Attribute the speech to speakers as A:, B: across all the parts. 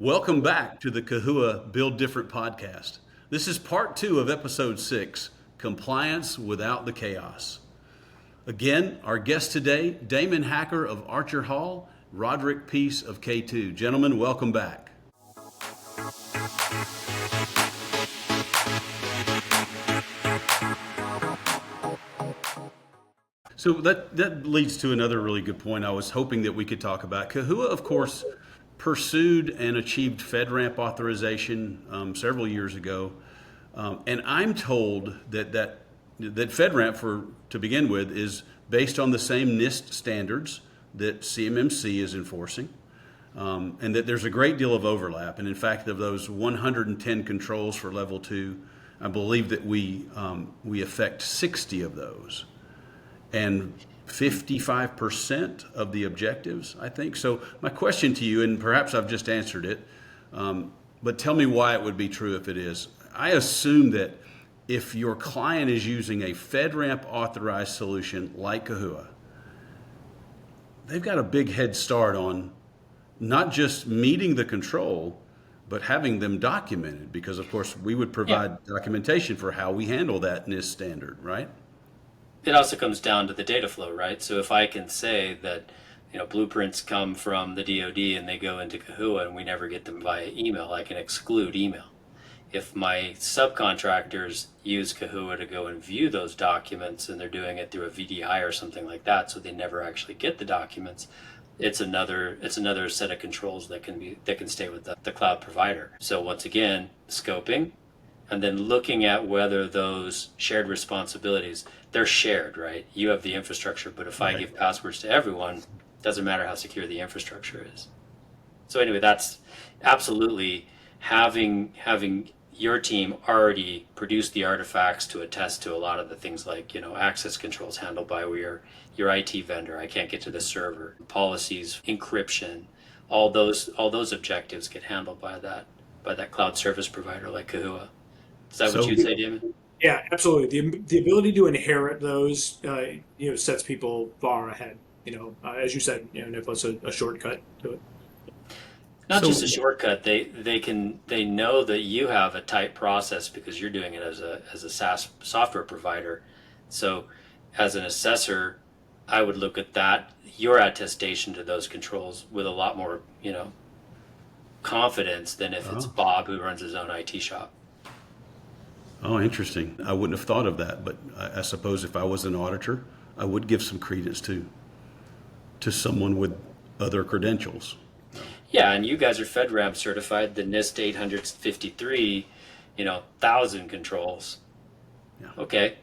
A: Welcome back to the Kahua Build Different podcast. This is part 2 of episode 6, Compliance Without the Chaos. Again, our guest today, Damon Hacker of Archer Hall, Roderick Peace of K2. Gentlemen, welcome back. So that leads to another really good point I was hoping that we could talk about. Kahua, of course, pursued and achieved FedRAMP authorization several years ago. And I'm told that FedRAMP, to begin with, is based on the same NIST standards that CMMC is enforcing, and that there's a great deal of overlap. And in fact, of those 110 controls for level 2, I believe that we affect 60 of those. And 55% of the objectives, I think. So my question to you, and perhaps I've just answered it, but tell me why it would be true if it is. I assume that if your client is using a FedRAMP authorized solution like Kahua, they've got a big head start on not just meeting the control, but having them documented, because of course we would provide documentation for how we handle that NIST standard, right?
B: It also comes down to the data flow, right? So if I can say that, blueprints come from the DoD and they go into Kahua and we never get them via email, I can exclude email. If my subcontractors use Kahua to go and view those documents and they're doing it through a VDI or something like that, so they never actually get the documents, it's another set of controls that can stay with the cloud provider. So once again, scoping, and then looking at whether those shared responsibilities, they're shared, right? You have the infrastructure, but if I give passwords to everyone, doesn't matter how secure the infrastructure is. So anyway, that's absolutely having your team already produce the artifacts to attest to a lot of the things like, access controls handled by your IT vendor. I can't get to the server. Policies, encryption, all those objectives get handled by that cloud service provider like Kahua. Is that what you'd say, Damon?
C: Yeah, absolutely. The ability to inherit those, sets people far ahead. As you said, Nicholas, a shortcut to it.
B: Not just a shortcut. They know that you have a tight process because you're doing it as a SaaS software provider. So, as an assessor, I would look at that your attestation to those controls with a lot more, confidence than if it's Bob who runs his own IT shop.
A: Oh, interesting. I wouldn't have thought of that, but I suppose if I was an auditor, I would give some credence to someone with other credentials.
B: Yeah, and you guys are FedRAMP certified, the NIST 853, 1,000 controls.
A: Yeah.
B: Okay.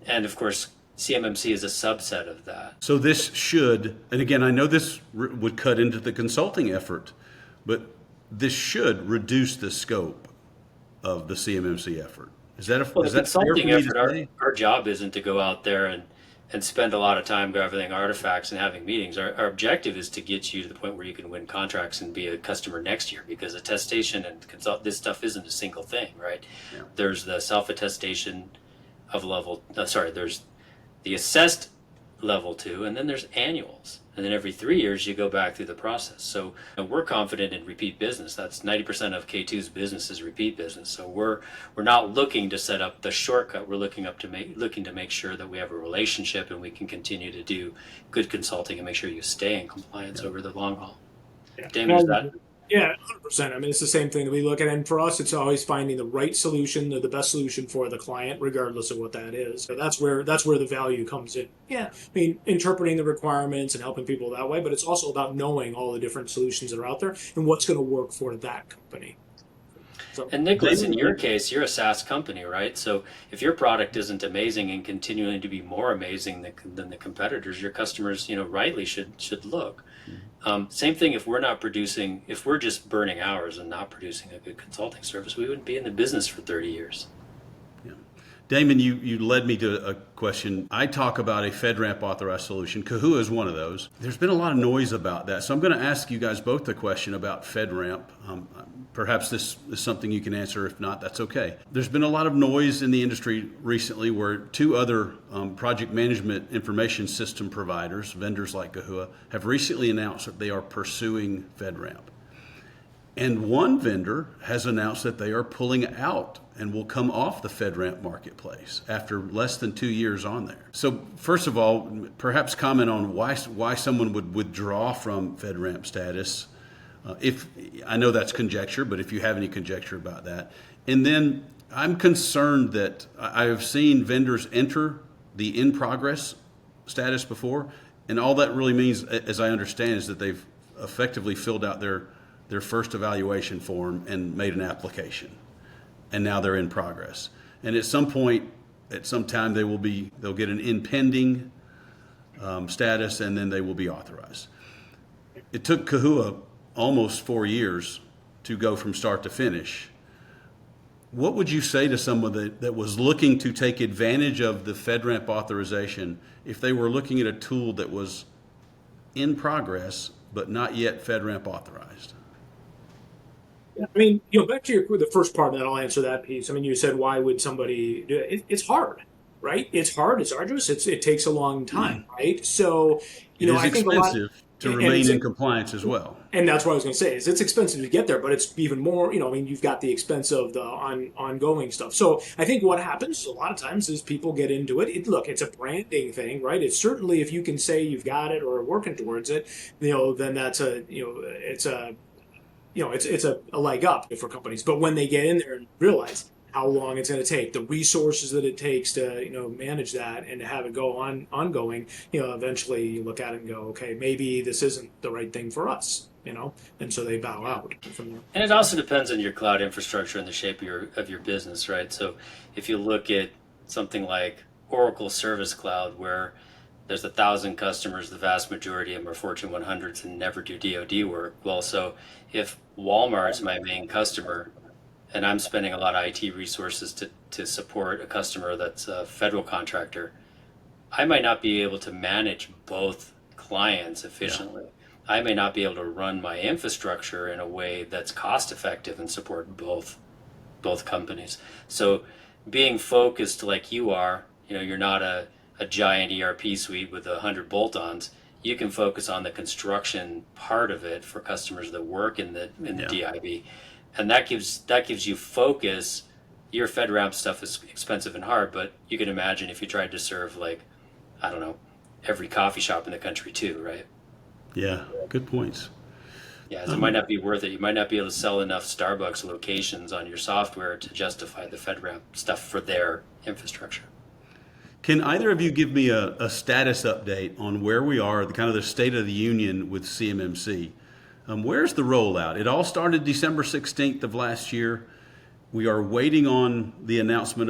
B: And of course, CMMC is a subset of that.
A: So this should, and again, I know this would cut into the consulting effort, but this should reduce the scope of the CMMC effort. Is that
B: the consulting effort? Our job isn't to go out there and spend a lot of time gathering artifacts and having meetings. Our objective is to get you to the point where you can win contracts and be a customer next year, because attestation and this stuff isn't a single thing, right? Yeah. There's the self-attestation of there's the assessed level 2, and then there's annuals. And then every 3 years you go back through the process. So we're confident in repeat business. That's 90% of K2's business is repeat business. So we're not looking to set up the shortcut. We're looking to make sure that we have a relationship and we can continue to do good consulting and make sure you stay in compliance over the long haul.
C: Yeah.
B: Damon, is that?
C: Yeah, 100%. I mean, it's the same thing that we look at. And for us, it's always finding the right solution, the best solution for the client, regardless of what that is. So that's where the value comes in. Yeah, I mean, interpreting the requirements and helping people that way, but it's also about knowing all the different solutions that are out there and what's going to work for that company.
B: So, and Nicholas, in your case, you're a SaaS company, right? So if your product isn't amazing and continuing to be more amazing than the competitors, your customers, rightly should look. Same thing if we're just burning hours and not producing a good consulting service, we wouldn't be in the business for 30 years.
A: Yeah. Damon, you led me to a question. I talk about a FedRAMP authorized solution. Kahua is one of those. There's been a lot of noise about that. So I'm going to ask you guys both a question about FedRAMP. Perhaps this is something you can answer. If not, that's okay. There's been a lot of noise in the industry recently where 2 other project management information system providers, vendors like Kahua, have recently announced that they are pursuing FedRAMP. And one vendor has announced that they are pulling out and will come off the FedRAMP marketplace after less than 2 years on there. So first of all, perhaps comment on why someone would withdraw from FedRAMP status. If I know that's conjecture, but if you have any conjecture about that. And then I'm concerned that I have seen vendors enter the in progress status before, and all that really means, as I understand, is that they've effectively filled out their first evaluation form and made an application, and now they're in progress. And at some point, at some time, they'll get an in pending status, and then they will be authorized. It took Kahua almost 4 years to go from start to finish. What would you say to someone that was looking to take advantage of the FedRAMP authorization if they were looking at a tool that was in progress but not yet FedRAMP authorized?
C: I mean, back to the first part, and then I'll answer that piece. I mean, you said, why would somebody do it? It's hard, right? It's hard. It's arduous. It takes a long time, right? So,
A: It is
C: I think a lot
A: expensive to remain in compliance as well.
C: and that's what I was going to say is it's expensive to get there, but it's even more, I mean, you've got the expense of the ongoing stuff. So I think what happens a lot of times is people get into it. Look, it's a branding thing, right? It's certainly, if you can say you've got it or are working towards it, then that's it's a leg up for companies. But when they get in there and realize how long it's going to take, the resources that it takes to manage that and to have it go ongoing, eventually you look at it and go, okay, maybe this isn't the right thing for us, and so they bow out from there.
B: And it also depends on your cloud infrastructure and the shape of your business, right? So if you look at something like Oracle Service Cloud, where there's 1,000 customers, the vast majority of them are Fortune 100s and never do DoD work. Well, so if Walmart's my main customer, and I'm spending a lot of IT resources to support a customer that's a federal contractor, I might not be able to manage both clients efficiently. I may not be able to run my infrastructure in a way that's cost effective and support both companies. So being focused like you are, you're not a giant ERP suite with 100 bolt-ons. You can focus on the construction part of it for customers that work in the DIB. And that gives you focus. Your FedRAMP stuff is expensive and hard, but you can imagine if you tried to serve every coffee shop in the country too, right?
A: Yeah, good points.
B: Yeah, so it might not be worth it. You might not be able to sell enough Starbucks locations on your software to justify the FedRAMP stuff for their infrastructure.
A: Can either of you give me a status update on where we are, the state of the union with CMMC? Where's the rollout? It all started December 16th of last year. We are waiting on the announcement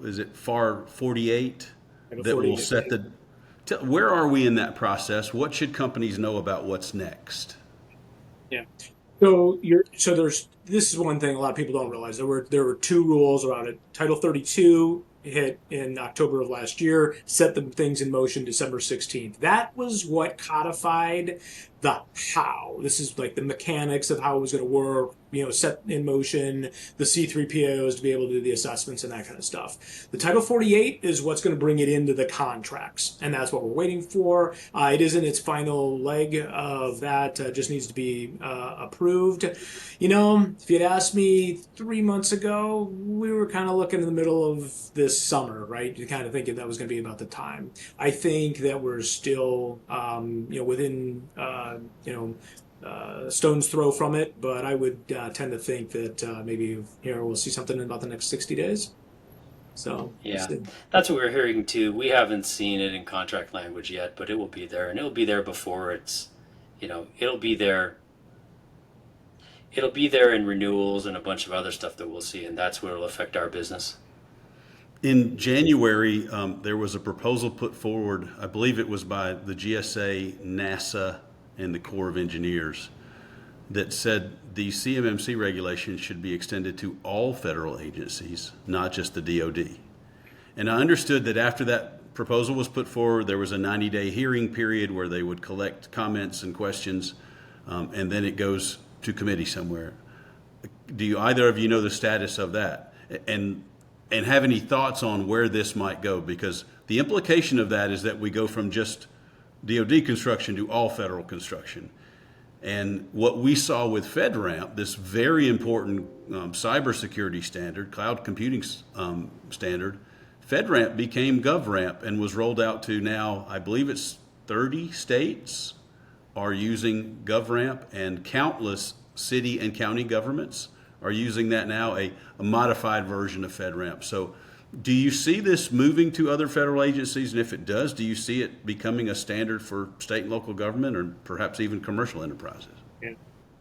A: is it FAR 48 that will set where are we in that process? What should companies know about what's next?
C: Yeah. This is one thing a lot of people don't realize. There were two rules around it. Title 32 hit in October of last year, set the things in motion December 16th. That was what codified the how. This is like the mechanics of how it was going to work, set in motion the C3POs to be able to do the assessments and that kind of stuff. The Title 48 is what's going to bring it into the contracts, and that's what we're waiting for. It is in its final leg of that, just needs to be approved. If you'd asked me 3 months ago, we were kind of looking in the middle of this summer, right? You're kind of thinking that was going to be about the time. I think that we're still, within, stone's throw from it, but I would tend to think that maybe we'll see something in about the next 60 days. So
B: yeah, that's what we're hearing too. We haven't seen it in contract language yet, but it will be there, and it'll be there before it's, it'll be there. It'll be there in renewals and a bunch of other stuff that we'll see, and that's where it'll affect our business.
A: In January, there was a proposal put forward, I believe it was by the GSA, NASA, and the Corps of Engineers, that said the CMMC regulation should be extended to all federal agencies, not just the DoD. And I understood that after that proposal was put forward, there was a 90-day hearing period where they would collect comments and questions, and then it goes to committee somewhere. Do either of you know the status of that? And have any thoughts on where this might go? Because the implication of that is that we go from just DoD construction to all federal construction. And what we saw with FedRAMP, this very important cybersecurity standard, cloud computing standard, FedRAMP became GovRAMP and was rolled out to now, I believe it's 30 states are using GovRAMP, and countless city and county governments are using that now, a modified version of FedRAMP. So do you see this moving to other federal agencies? And if it does, do you see it becoming a standard for state and local government, or perhaps even commercial enterprises?
C: Yeah,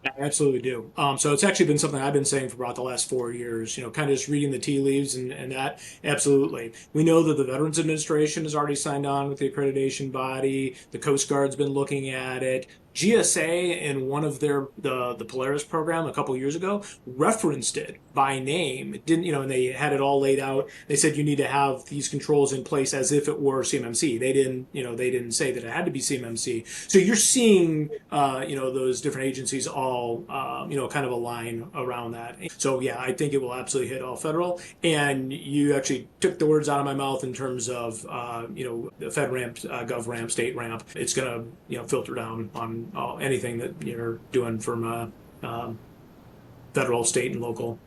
C: I absolutely do. So it's actually been something I've been saying for about the last 4 years, kind of just reading the tea leaves and that. Absolutely. We know that the Veterans Administration has already signed on with the accreditation body. The Coast Guard's been looking at it. GSA in one of the Polaris program a couple years ago referenced it by name. It didn't, and they had it all laid out. They said you need to have these controls in place as if it were CMMC. They didn't say that it had to be CMMC. So you're seeing, those different agencies all, kind of align around that. So yeah, I think it will absolutely hit all federal. And you actually took the words out of my mouth in terms of, the FedRAMP, GovRAMP, state ramp. It's going to, filter down on anything that you're doing from federal, state, and local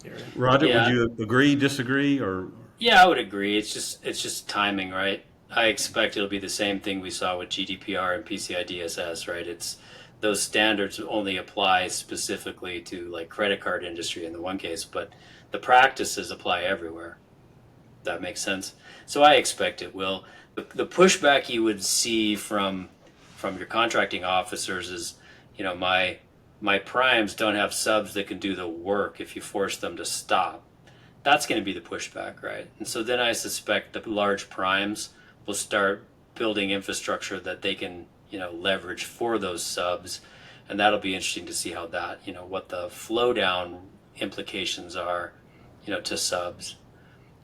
C: area.
A: Roger,
B: Yeah.
A: would you agree, disagree, or?
B: Yeah, I would agree. It's just timing, right? I expect it'll be the same thing we saw with GDPR and PCI DSS, right? It's those standards only apply specifically to like credit card industry in the one case, but the practices apply everywhere. That makes sense. So I expect it will. The pushback you would see from your contracting officers is, my primes don't have subs that can do the work if you force them to stop. That's going to be the pushback, right? And so then I suspect the large primes will start building infrastructure that they can, leverage for those subs. And that'll be interesting to see how that, what the flow down implications are, to subs.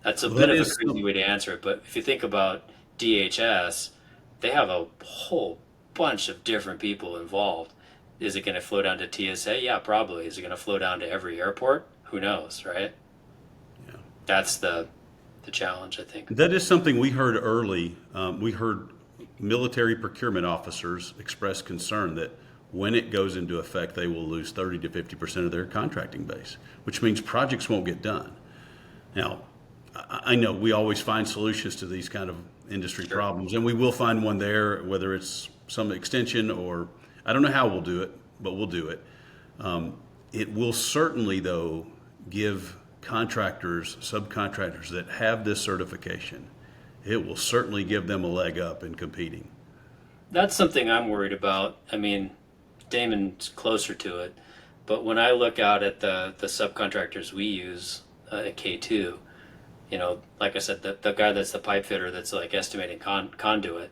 B: That's a bit of a crazy way to answer it. But if you think about DHS, they have a whole bunch of different people involved. Is it going to flow down to TSA? Yeah, probably. Is it going to flow down to every airport? Who knows, right?
A: Yeah.
B: That's the challenge, I think.
A: That is something we heard early. We heard military procurement officers express concern that when it goes into effect, they will lose 30 to 50% of their contracting base, which means projects won't get done. Now, I know we always find solutions to these kind of industry problems, and we will find one there, whether it's some extension or I don't know how we'll do it, but we'll do it. It will certainly, though, give contractors, subcontractors that have this certification, it will certainly give them a leg up in competing.
B: That's something I'm worried about. I mean, Damon's closer to it, but when I look out at the subcontractors we use at K2, like I said, the guy that's the pipe fitter that's like estimating conduit,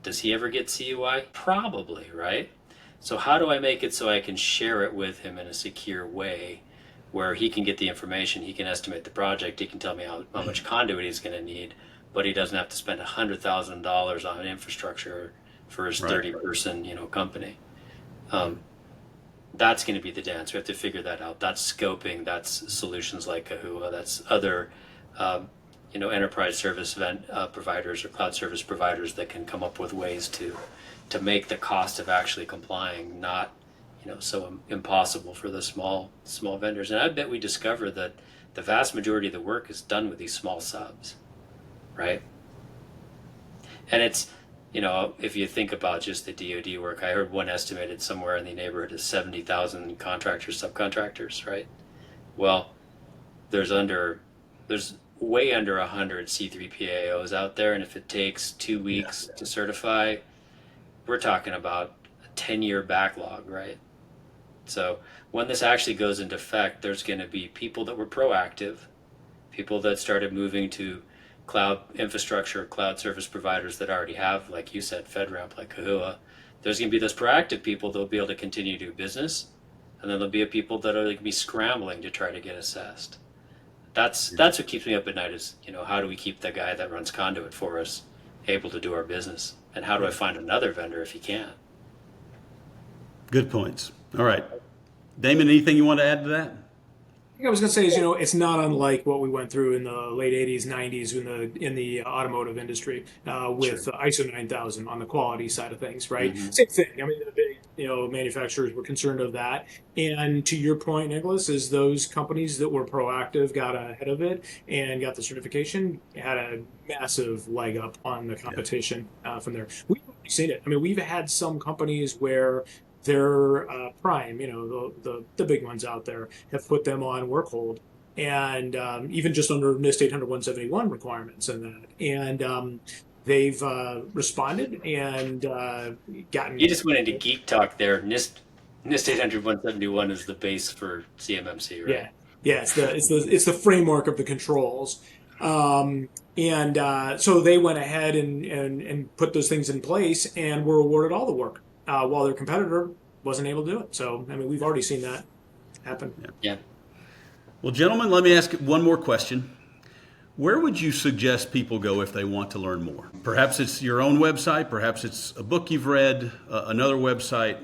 B: does he ever get CUI? Probably, right? So how do I make it so I can share it with him in a secure way where he can get the information, he can estimate the project, he can tell me how much conduit he's going to need, but he doesn't have to spend $100,000 on infrastructure for his 30-person, company. That's going to be the dance. We have to figure that out. That's scoping. That's solutions like Kahua. That's other enterprise service providers or cloud service providers that can come up with ways to make the cost of actually complying not, so impossible for the small vendors. And I bet we discover that the vast majority of the work is done with these small subs, right? And it's, if you think about just the DoD work, I heard one estimated somewhere in the neighborhood of 70,000 contractors, subcontractors, right? Well, there's way under 100 C3PAOs out there, and if it takes 2 weeks to certify, we're talking about a 10-year backlog, right? So when this actually goes into effect, there's going to be people that were proactive, people that started moving to cloud infrastructure, cloud service providers that already have, like you said, FedRAMP, like Kahua. There's going to be those proactive people that will be able to continue to do business, and then there'll be people that are going to be scrambling to try to get assessed. That's what keeps me up at night is, how do we keep the guy that runs conduit for us able to do our business? And how do I find another vendor if he can't?
A: Good points. All right. Damon, anything you want to add to that?
C: I was going to say is, it's not unlike what we went through in the late '80s, '90s in the automotive industry
B: Sure.
C: with ISO 9000 on the quality side of things, right?
B: Hmm.
C: Same thing. I mean, the big manufacturers were concerned of that, and to your point, Nicholas, is those companies that were proactive got ahead of it and got the certification had a massive leg up on the
A: Yeah.
C: competition from there. We've already seen it. I mean, we've had some companies where their prime, the big ones out there, have put them on work hold, and even just under NIST 800-171 requirements and that, and they've responded and
B: You
C: gotten.
B: just went into geek talk there. NIST 800-171 is the base for CMMC, right?
C: Yeah, yeah, it's the framework of the controls. And so they went ahead and put those things in place and were awarded all the work while their competitor wasn't able to do it. So, I mean, we've already seen that happen.
B: Yeah.
A: Well, gentlemen, let me ask one more question. Where would you suggest people go if they want to learn more? Perhaps it's your own website, perhaps it's a book you've read, another website.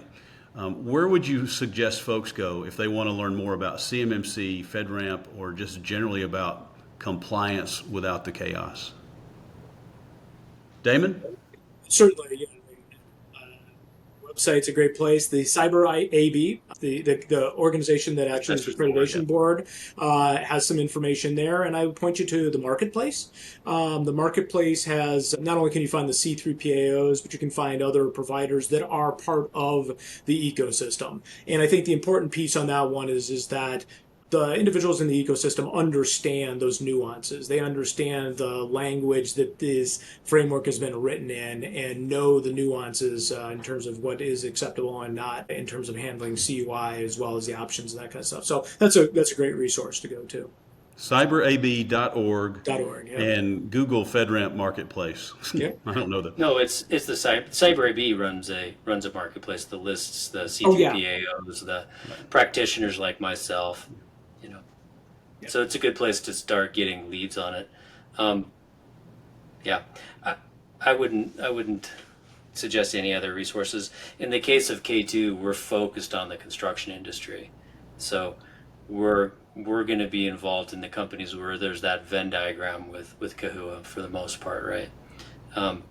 A: Where would you suggest folks go if they want to learn more about CMMC, FedRAMP, or just generally about compliance without the chaos? Damon?
C: Certainly, yeah. Website's a great place. The Cyber AB, the organization that actually is
A: That's
C: the
A: just the word, yeah.
C: accreditation board, has some information there. And I would point you to the marketplace. The marketplace has not only can you find the see-through PAOs, but you can find other providers that are part of the ecosystem. And I think the important piece on that one is that the individuals in the ecosystem understand those nuances. They understand the language that this framework has been written in and know the nuances in terms of what is acceptable and not in terms of handling CUI as well as the options and that kind of stuff. So that's a great resource to go to.
A: cyberab.org
C: .org, yeah.
A: and Google FedRAMP Marketplace.
C: Yeah.
A: I don't know that.
B: No, it's the Cyber AB runs a marketplace that lists the
C: Oh yeah.
B: C2PAOs, the practitioners like myself.
C: Yeah.
B: So it's a good place to start getting leads on it. Yeah, I wouldn't suggest any other resources. In the case of K2, we're focused on the construction industry, so we're going to be involved in the companies where there's that Venn diagram with Kahua for the most part, right?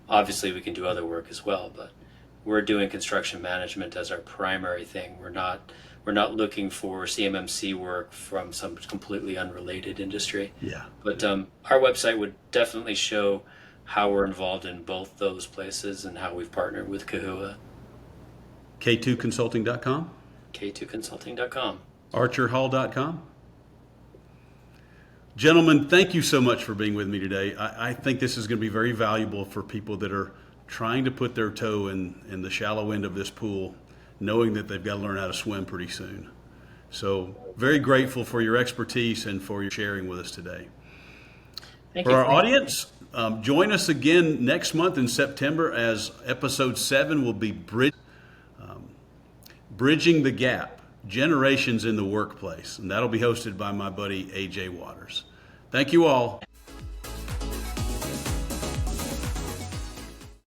B: Obviously, we can do other work as well, but we're doing construction management as our primary thing. We're not looking for CMMC work from some completely unrelated industry.
A: Yeah.
B: But our website would definitely show how we're involved in both those places and how we've partnered with Kahua.
A: K2consulting.com?
B: K2consulting.com.
A: archerhall.com? Gentlemen, thank you so much for being with me today. I think this is going to be very valuable for people that are trying to put their toe in the shallow end of this pool, knowing that they've got to learn how to swim pretty soon. So very grateful for your expertise and for your sharing with us today.
B: Thank
A: For
B: you.
A: our audience, join us again next month in September as episode 7 will be Bridging the Gap, Generations in the Workplace. And that'll be hosted by my buddy AJ Waters. Thank you all.